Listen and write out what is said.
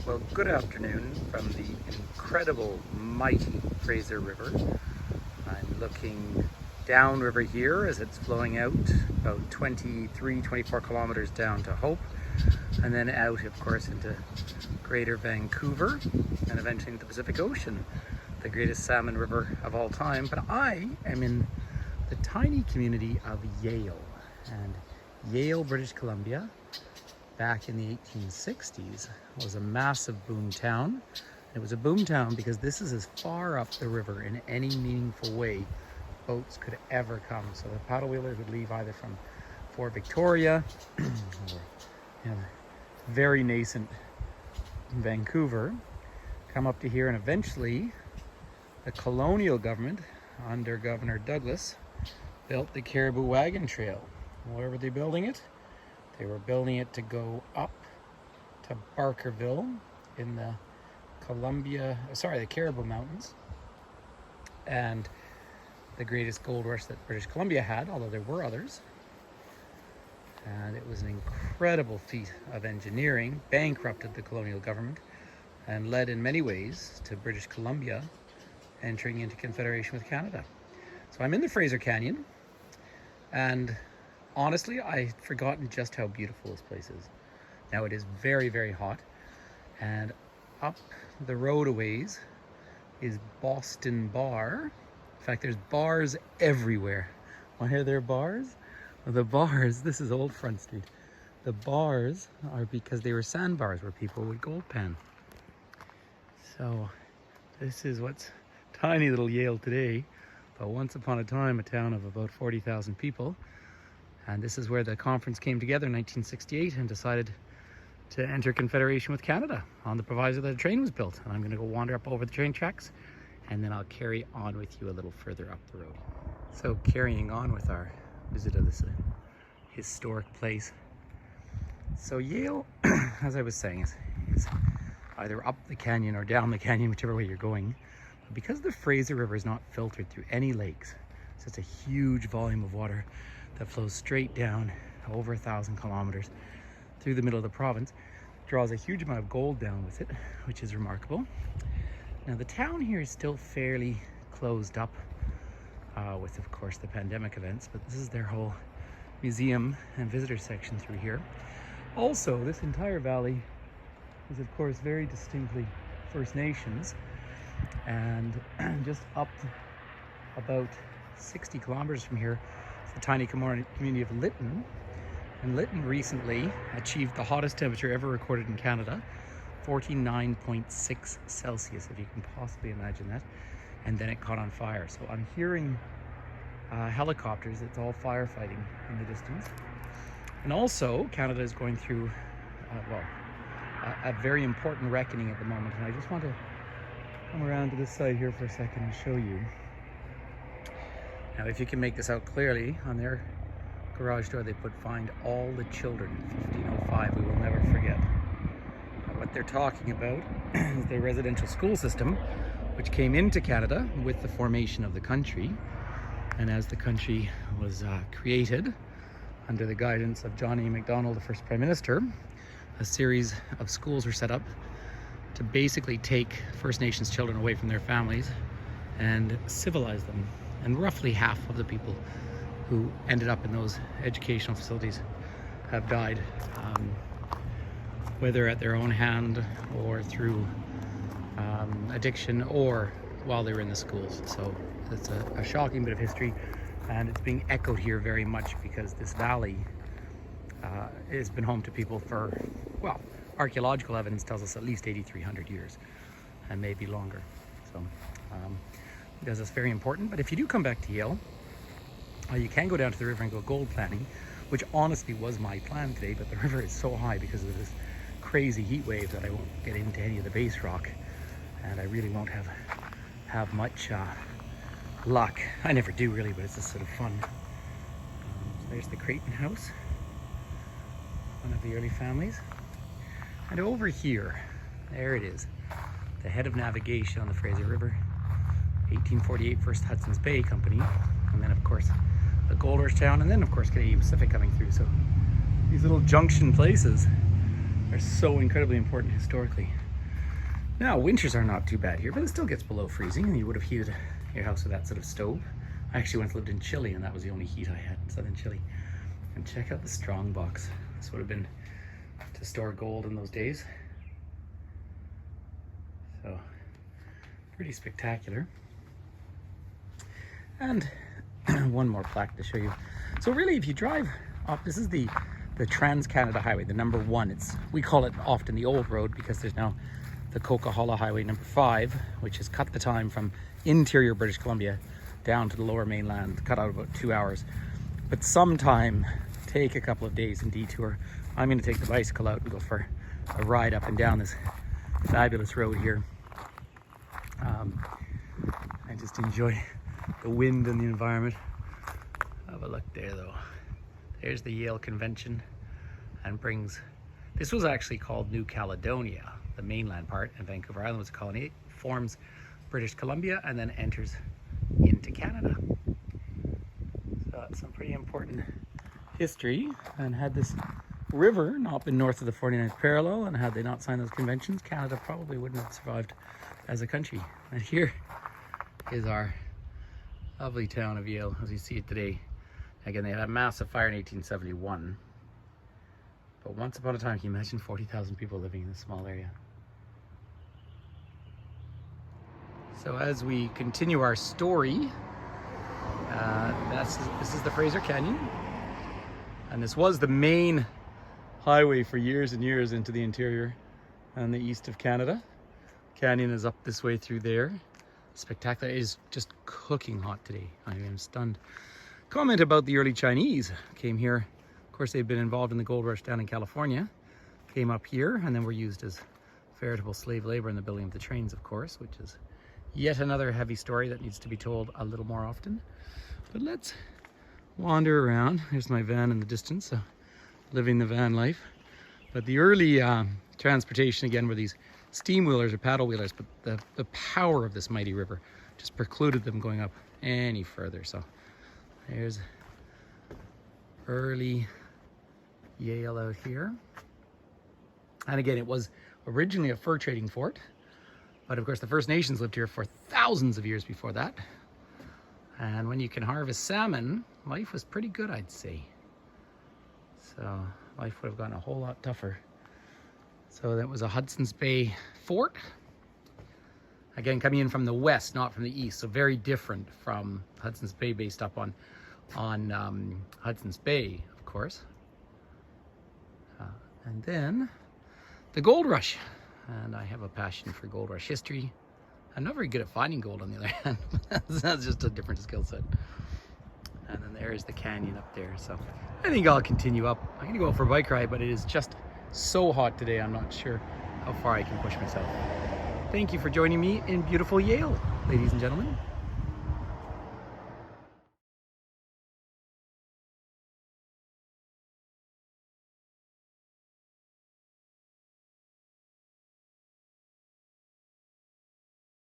Well, good afternoon from the incredible, mighty Fraser River. I'm looking downriver here as it's flowing out about 24 kilometers down to Hope, and then out, of course, into Greater Vancouver, and eventually into the Pacific Ocean, the greatest salmon river of all time. But I am in the tiny community of Yale, and Yale, British Columbia, back in the 1860s, was a massive boom town. It was a boom town because this is as far up the river in any meaningful way boats could ever come. So the paddle wheelers would leave either from Fort Victoria or very nascent Vancouver, come up to here, and eventually the colonial government under Governor Douglas built the Caribou Wagon Trail. Where were they building it? They were building it to go up to Barkerville in the Caribou Mountains, and the greatest gold rush that British Columbia had, although there were others. And it was an incredible feat of engineering, bankrupted the colonial government, and led in many ways to British Columbia entering into confederation with Canada. So I'm in the Frazer Canyon, and honestly, I'd forgotten just how beautiful this place is. Now it is very, very hot, and up the road a ways is Boston Bar. In fact, there's bars everywhere. Why are there bars? Well, the bars, this is Old Front Street. The bars are because they were sandbars where people would gold pan. So this is what's tiny little Yale today, but once upon a time a town of about 40,000 people. And this is where the conference came together in 1968 and decided to enter confederation with Canada on the proviso that a train was built. And I'm going to go wander up over the train tracks, and then I'll carry on with you a little further up the road. So carrying on with our visit of this historic place. So Yale, as I was saying, is either up the canyon or down the canyon, whichever way you're going. But because the Fraser River is not filtered through any lakes, so it's a huge volume of water that flows straight down over 1,000 kilometers through the middle of the province, draws a huge amount of gold down with it, which is remarkable. Now the town here is still fairly closed up with, of course, the pandemic events, but this is their whole museum and visitor section through here. Also, this entire valley is, of course, very distinctly First Nations, and just up about 60 kilometers from here, the tiny community of Lytton. And Lytton recently achieved the hottest temperature ever recorded in Canada, 49.6 Celsius, if you can possibly imagine that. And then it caught on fire. So I'm hearing helicopters. It's all firefighting in the distance. And also, Canada is going through, a very important reckoning at the moment. And I just want to come around to this side here for a second and show you. Now, if you can make this out clearly, on their garage door they put "Find all the children, 1505, we will never forget." Now, what they're talking about is the residential school system, which came into Canada with the formation of the country. And as the country was created under the guidance of John A. Macdonald, the first Prime Minister, a series of schools were set up to basically take First Nations children away from their families and civilize them. And roughly half of the people who ended up in those educational facilities have died, whether at their own hand or through addiction or while they were in the schools. So it's a shocking bit of history, and it's being echoed here very much because this valley has been home to people for, well, archaeological evidence tells us at least 8,300 years, and maybe longer. So because it's very important. But if you do come back to Yale, you can go down to the river and go gold panning, which honestly was my plan today, but the river is so high because of this crazy heat wave that I won't get into any of the base rock, and I really won't have much luck. I never do really, but it's just sort of fun. So there's the Creighton house, one of the early families. And over here, there it is, the head of navigation on the Fraser River, 1848 First Hudson's Bay Company, and then of course the Gold Rush town, and then of course Canadian Pacific coming through. So these little junction places are so incredibly important historically. Now, winters are not too bad here, but it still gets below freezing, and you would have heated your house with that sort of stove. I actually once lived in Chile, and that was the only heat I had in southern Chile. And check out the strong box. This would have been to store gold in those days. So, pretty spectacular. And one more plaque to show you. So really, if you drive up, this is the Trans-Canada Highway, the number 1. We call it often the old road because there's now the Coquihalla Highway number 5, which has cut the time from interior British Columbia down to the lower mainland, cut out about 2 hours. But sometime, take a couple of days and detour. I'm going to take the bicycle out and go for a ride up and down this fabulous road here. And just enjoy the wind and the environment. Have a look there though. There's the Yale Convention, and this was actually called New Caledonia. The mainland part, and Vancouver Island was a colony. It forms British Columbia and then enters into Canada. So it's some pretty important history, and had this river not been north of the 49th parallel, and had they not signed those conventions, Canada probably wouldn't have survived as a country. And here is our lovely town of Yale as you see it today. Again, they had a massive fire in 1871, but once upon a time, can you imagine 40,000 people living in this small area? So as we continue our story, this is the Fraser Canyon, and this was the main highway for years and years into the interior and the east of Canada. Canyon is up this way through there. Spectacular. It is just cooking hot today. I am stunned. Comment about the early Chinese came here. Of course, they've been involved in the gold rush down in California, came up here, and then were used as veritable slave labor in the building of the trains, of course, which is yet another heavy story that needs to be told a little more often. But let's wander around. There's my van in the distance, so living the van life. But the early transportation, again, were these steam wheelers or paddle wheelers, but the power of this mighty river just precluded them going up any further. So there's early Yale out here. And again, it was originally a fur trading fort, but of course the First Nations lived here for thousands of years before that. And when you can harvest salmon, life was pretty good, I'd say. So life would have gotten a whole lot tougher. So that was a Hudson's Bay fort. Again, coming in from the west, not from the east. So very different from Hudson's Bay, based up on Hudson's Bay, of course. And then the gold rush. And I have a passion for gold rush history. I'm not very good at finding gold, on the other hand. That's just a different skill set. And then there's the canyon up there. So I think I'll continue up. I'm gonna go out for a bike ride, but it is just so hot today, I'm not sure how far I can push myself. Thank you for joining me in beautiful Yale, ladies and gentlemen.